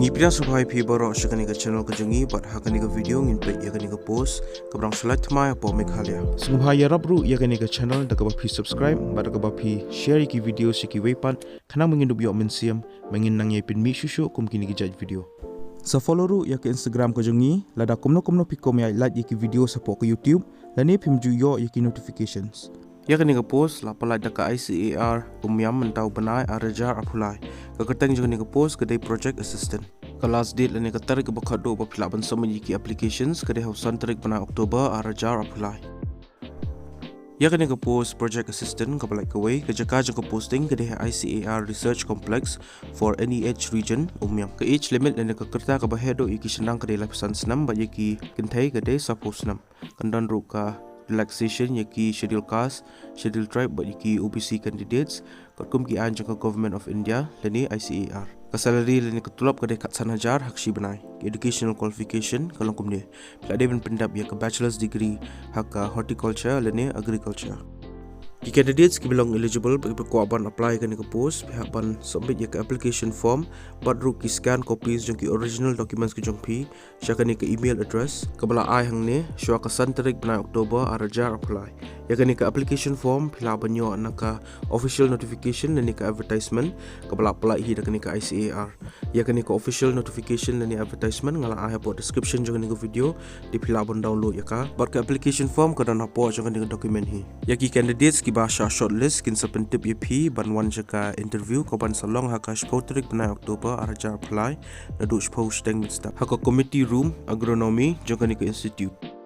Ngipia supaya pi baru asyikani ke channel kejengi buat hakani ke video ngin pe yakani ke post kebrang LAITKAM po Meghalaya. Sumhaya rabru yakani ke channel da ke subscribe ba da ke share ki video siki wepan kana mengin dubi mensiam mengin nang yapin mi shushu kum kini ke judge video. Sa follow ru ya ke Instagram kejengi lada komno pi kom ya like ki video support ke YouTube dan ni pim ju yo yaki notifications. Yakani ke post la pala da ka ICAR kumyam mentau benai arajar apulai. Kekertang juga ni ke post kedai project assistant. Ke last date lani ke tarik ke bakado ba pilaban sama yiki applications kedai hausan tarik benai Oktober arajar apulai. Yakani ke post project assistant ke balai kewai ke jaka ke posting kedai ICAR research complex for NEH region umyam. Ke age limit lani ke kerta ke bahedo yiki senang kedai lapisan senam ba yiki kentai kedai sapo senam. Kendan ruka relaxation yaki schedule caste, schedule tribe buat yaki OBC candidates kum ki an jangka government of India lani ICAR. Ka salary lani ketulap kedai kat sanajar hakshi benai. Educational qualification kalau kum dia. Pelade ben pendap ya ke bachelor's degree haka horticulture lani agriculture. Ki candidates ki belong eligible bagi berkuaban apply kan ke post pihak ban submit ya ke application form buat ru ki scan copies jong ki original documents ke jong pi syakan ke email address ke bala ai hang ne syua ka santarik benai Oktober arajar apply ya kan ke application form pila banyo anaka official notification dan ke advertisement ke bala apply hi kan ke ICAR ya kan ke official notification dan advertisement ngala ai po description jong ke video di pila ban download ya ka buat ke application form ke dan apa jong ke dokumen hi ya ki candidates bahasa shortlist kin sepentip EP ban wan jaka interview ko ban salong haka spotrik benai Oktober arajar apply na du post teng step haka committee room agronomy jong ke institute.